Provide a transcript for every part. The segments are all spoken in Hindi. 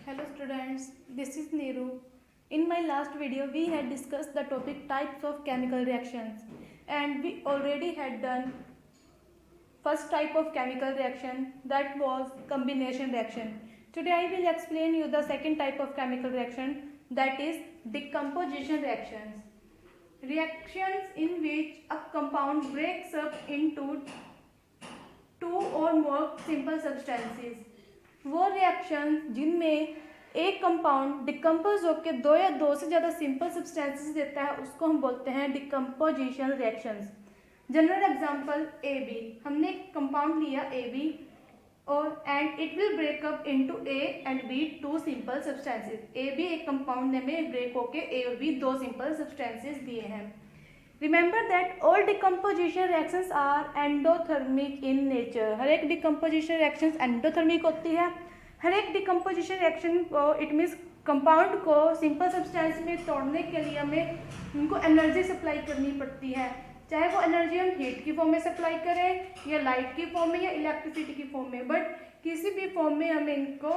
Hello students, this is Neeru. In my last video we had discussed the topic types of chemical reactions and we already had done first type of chemical reaction, that was combination reaction. Today I will explain you the second type of chemical reaction, that is decomposition reactions. Reactions in which a compound breaks up into two or more simple substances. वो रिएक्शन जिनमें एक कंपाउंड डिकम्पोज होकर दो या दो से ज़्यादा सिंपल सब्सटेंसेस देता है उसको हम बोलते हैं decomposition reactions. General example A B. हमने एक कंपाउंड लिया ए बी और and it will break up into A and B two simple substances. A B एक कंपाउंड में ब्रेक होके ए और बी दो सिंपल सब्सटेंसेस दिए हैं. Remember that all decomposition reactions are endothermic in nature. हर एक decomposition reactions endothermic होती है. हर एक decomposition reaction को it means कंपाउंड को सिंपल सब्सटेंस में तोड़ने के लिए हमें उनको एनर्जी सप्लाई करनी पड़ती है. चाहे वो एनर्जी हम हीट की फॉर्म में सप्लाई करें या लाइट की फॉर्म में या इलेक्ट्रिसिटी की फॉर्म में, बट किसी भी फॉर्म में हमें इनको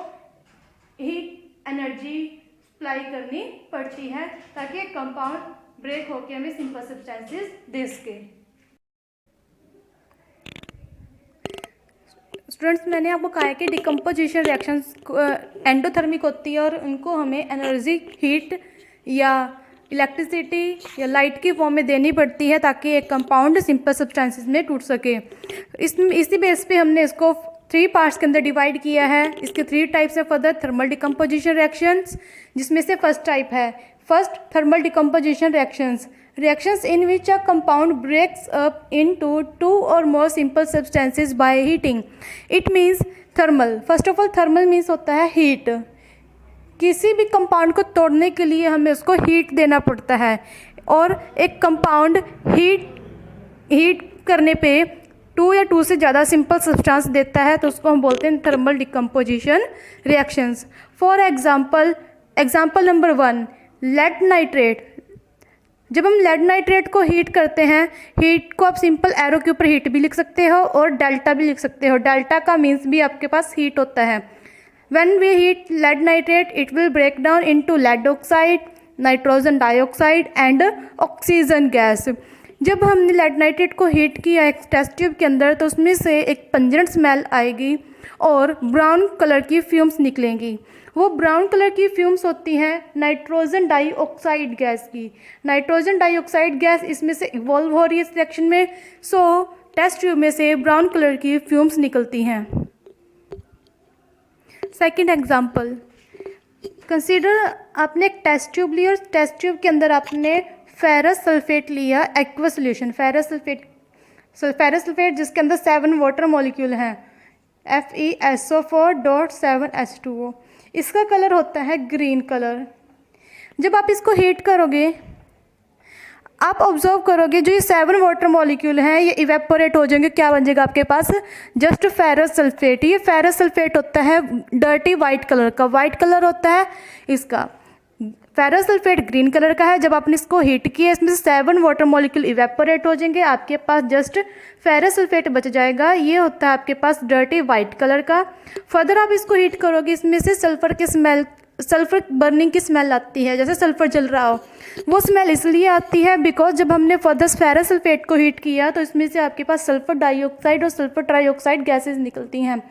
हीट एनर्जी सप्लाई करनी पड़ती है ताकि एक कंपाउंड ब्रेक होके हमें सिंपल सब्सटेंसेस दे सके. स्टूडेंट्स, मैंने आपको कहा है कि डिकम्पोजिशन रिएक्शंस एंडोथर्मिक होती है और उनको हमें एनर्जी हीट या इलेक्ट्रिसिटी या लाइट की फॉर्म में देनी पड़ती है ताकि एक कंपाउंड सिंपल सब्सटेंसेस में टूट सके. इसी बेस पे हमने इसको 3 पार्ट्स के अंदर डिवाइड किया है. इसके 3 टाइप्स है फर्दर थर्मल डिकम्पोजिशन रिएक्शंस, जिसमें से फर्स्ट टाइप है first thermal decomposition reactions in which a compound breaks up into 2 or more simple substances by heating. It means thermal. First of all, thermal means होता है हीट. किसी भी कंपाउंड को तोड़ने के लिए हमें उसको हीट देना पड़ता है और एक कंपाउंड हीट करने पे 2 या 2 से ज़्यादा सिंपल सब्सटेंस देता है तो उसको हम बोलते हैं thermal decomposition reactions. For example number 1, lead nitrate. जब हम लेड नाइट्रेट को हीट करते हैं, हीट को आप सिंपल एरो के ऊपर हीट भी लिख सकते हो और डेल्टा भी लिख सकते हो. डेल्टा का मीन्स भी आपके पास हीट होता है. When we heat lead nitrate it will break down into lead oxide, nitrogen dioxide and oxygen gas. जब हमने लेड नाइट्रेट को हीट किया एक टेस्ट ट्यूब के अंदर तो उसमें से एक पंजेंट स्मेल आएगी और ब्राउन कलर की फ्यूम्स निकलेंगी. वो ब्राउन कलर की फ्यूम्स होती हैं नाइट्रोजन डाइऑक्साइड गैस की. नाइट्रोजन डाइऑक्साइड गैस इसमें से इवॉल्व हो रही है इस रिएक्शन में, सो टेस्ट ट्यूब में से ब्राउन कलर की फ्यूम्स निकलती हैं. सेकंड एग्जांपल, कंसीडर आपने एक टेस्ट ट्यूब ली और टेस्ट ट्यूब के अंदर आपने फेरस सल्फेट लिया, एक्वा सोल्यूशन. फेरस सल्फेट जिसके अंदर 7 वाटर मॉलिक्यूल हैं, FeSO4.7H2O. इसका कलर होता है ग्रीन कलर. जब आप इसको हीट करोगे आप ऑब्जर्व करोगे जो ये 7 वाटर मॉलिक्यूल हैं ये इवेपोरेट हो जाएंगे. क्या बन जाएगा आपके पास? Just ferrous sulphate. ये फेरस सल्फेट होता है डर्टी वाइट कलर का. वाइट कलर होता है इसका. फेरस सल्फेट ग्रीन कलर का है. जब आपने इसको हीट किया इसमें से 7 वाटर मॉलिक्यूल इवेपोरेट हो जाएंगे, आपके पास जस्ट फेरस सल्फेट बच जाएगा. ये होता है आपके पास डर्टी वाइट कलर का. फर्दर आप इसको हीट करोगे इसमें से सल्फर बर्निंग की स्मेल आती है, जैसे सल्फर जल रहा हो. वो स्मेल इसलिए आती है बिकॉज जब हमने फर्दर फेरस सल्फेट को हीट किया तो इसमें से आपके पास सल्फर डाइऑक्साइड और सल्फर ट्राइऑक्साइड गैसेज निकलती हैं.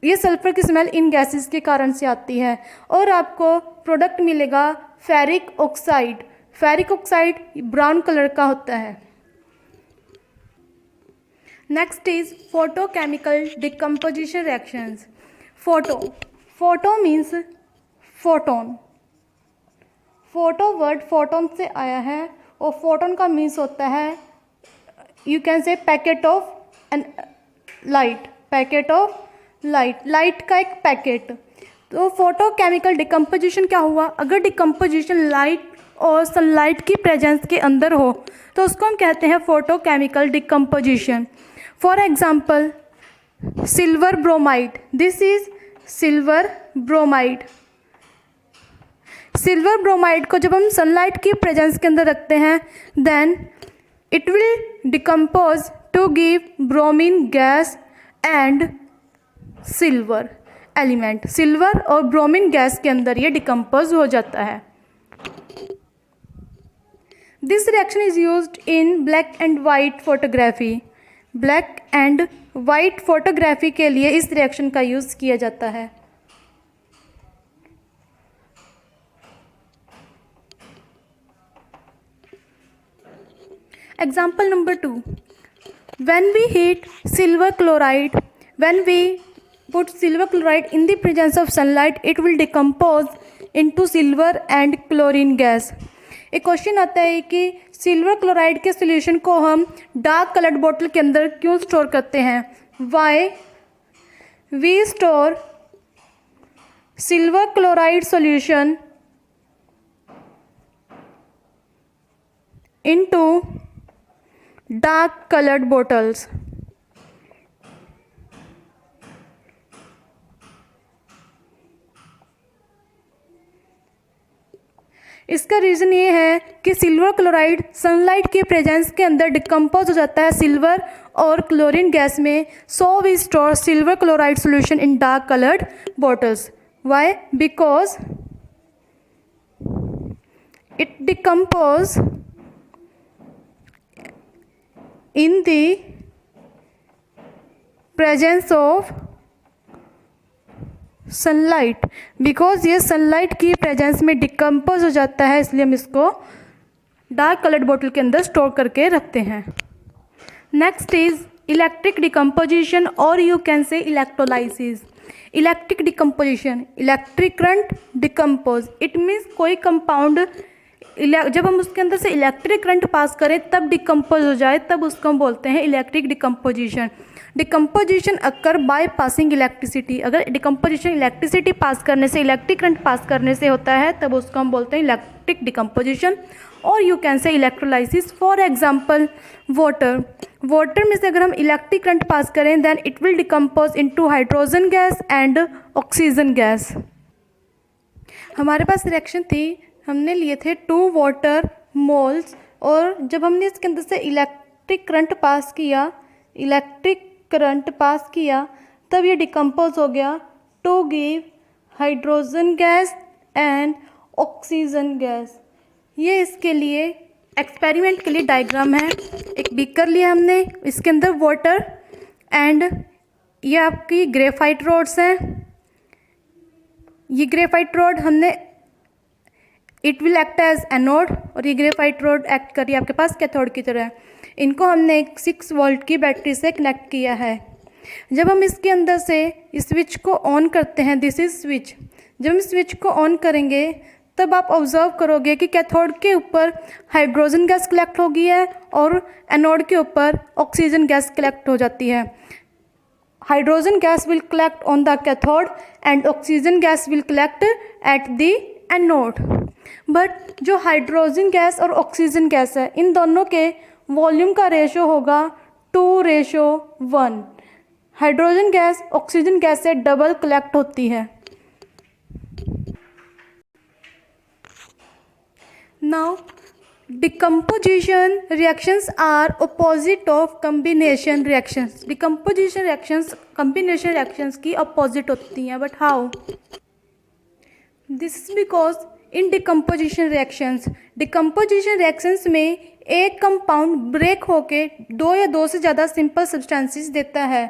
ये सल्फर की स्मेल इन गैसेस के कारण से आती है और आपको प्रोडक्ट मिलेगा ferric oxide. Ferric oxide brown colour का होता है. Next is photochemical decomposition reactions. Photo means photon. Photo word photon से आया है और फोटोन का मीन्स होता है यू कैन से packet of light. Packet of light का एक पैकेट. तो फोटो केमिकल डिकम्पोजिशन क्या हुआ? अगर डिकम्पोजिशन लाइट और सनलाइट की प्रेजेंस के अंदर हो तो उसको हम कहते हैं photo chemical decomposition. For example silver bromide. This is silver bromide. Silver bromide को जब हम सनलाइट की प्रेजेंस के अंदर रखते हैं then it will decompose to give bromine gas and silver. Element silver और ब्रोमीन गैस के अंदर ये डिकम्पोज हो जाता है। This reaction is used in black and white photography. Black and white photography के लिए इस रिएक्शन का यूज़ किया जाता है। Example number 2. When we put silver chloride in the presence of sunlight, it will decompose into silver and chlorine gas. एक क्वेश्चन आता है कि सिल्वर क्लोराइड के सॉल्यूशन को हम डार्क कलर्ड बोतल के अंदर क्यों स्टोर करते हैं? Why we store silver chloride solution into dark colored bottles? इसका रीज़न ये है कि सिल्वर क्लोराइड सनलाइट के प्रेजेंस के अंदर डिकम्पोज हो जाता है सिल्वर और क्लोरीन गैस में। So we store silver chloride solution in dark coloured bottles. Why? Because it decompose in the presence of sunlight, because ये सनलाइट की प्रेजेंस में डिकम्पोज हो जाता है, इसलिए हम इसको डार्क कलर्ड बोतल के अंदर स्टोर करके रखते हैं। नेक्स्ट इज इलेक्ट्रिक डिकम्पोजिशन और you can say electrolysis. Electric decomposition, electric current decompose, it means कोई कंपाउंड जब हम उसके अंदर से इलेक्ट्रिक करंट पास करें तब डिकम्पोज हो जाए, तब उसको हम बोलते हैं electric decomposition. Decomposition occur by passing electricity. अगर डिकम्पोजिशन इलेक्ट्रिसिटी पास करने से, इलेक्ट्रिक करंट पास करने से होता है, तब उसको हम बोलते हैं इलेक्ट्रिक डिकम्पोजिशन। और you can say electrolysis. For example water. Water में से अगर हम इलेक्ट्रिक करंट पास करें then it will decompose into hydrogen gas and oxygen gas. हमारे पास रिएक्शन थी, हमने लिए थे 2 वाटर मोल्स, और जब हमने इसके अंदर से इलेक्ट्रिक करंट पास किया तब ये डिकम्पोज हो गया to give hydrogen gas and oxygen gas. ये इसके लिए एक्सपेरिमेंट के लिए डायग्राम है। एक बीकर लिया हमने, इसके अंदर वाटर एंड ये आपकी ग्रेफाइट रोड्स हैं। ये ग्रेफाइट रोड हमने it will act as anode, और ये ग्रेफाइट रोड एक्ट कर रही है आपके पास कैथोड की तरह। इनको हमने एक 6 वोल्ट की बैटरी से कनेक्ट किया है। जब हम इसके अंदर से इस स्विच को ऑन करते हैं, दिस इज स्विच, जब हम स्विच को ऑन करेंगे तब आप ऑब्जर्व करोगे कि कैथोड के ऊपर हाइड्रोजन गैस कलेक्ट हो गई है और एनोड के ऊपर ऑक्सीजन गैस कलेक्ट हो जाती है। Hydrogen gas will collect on the cathode and oxygen gas will collect at the anode. But जो हाइड्रोजन गैस और ऑक्सीजन गैस है, इन दोनों के वॉल्यूम का रेशो होगा 2:1। हाइड्रोजन गैस ऑक्सीजन गैस से डबल कलेक्ट होती है। Now decomposition reactions are opposite of combination reactions. Decomposition reactions combination reactions की अपोजिट होती हैं, but how? This is because in decomposition reactions में एक कंपाउंड ब्रेक होके 2 या 2 से ज़्यादा सिंपल सब्सटेंसेस देता है,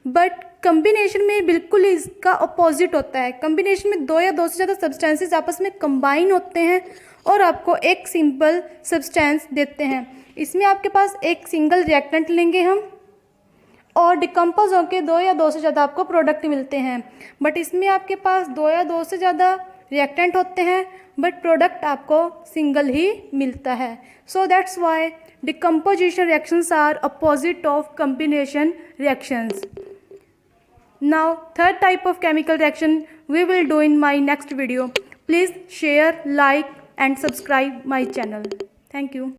बट कम्बिनेशन में बिल्कुल इसका अपोजिट होता है। कम्बिनेशन में 2 या 2 से ज़्यादा सब्सटेंसेस आपस में कंबाइन होते हैं और आपको एक सिंपल सब्सटेंस देते हैं। इसमें आपके पास एक सिंगल रिएक्टेंट लेंगे हम, और डिकम्पोज होकर 2 या 2 से ज़्यादा आपको प्रोडक्ट मिलते हैं। बट इसमें आपके पास 2 या 2 से ज़्यादा रिएक्टेंट होते हैं, बट प्रोडक्ट आपको सिंगल ही मिलता है। So that's why decomposition reactions are opposite of combination reactions. Now, third type of chemical reaction we will do in my next video. Please share, like and subscribe my channel. Thank you.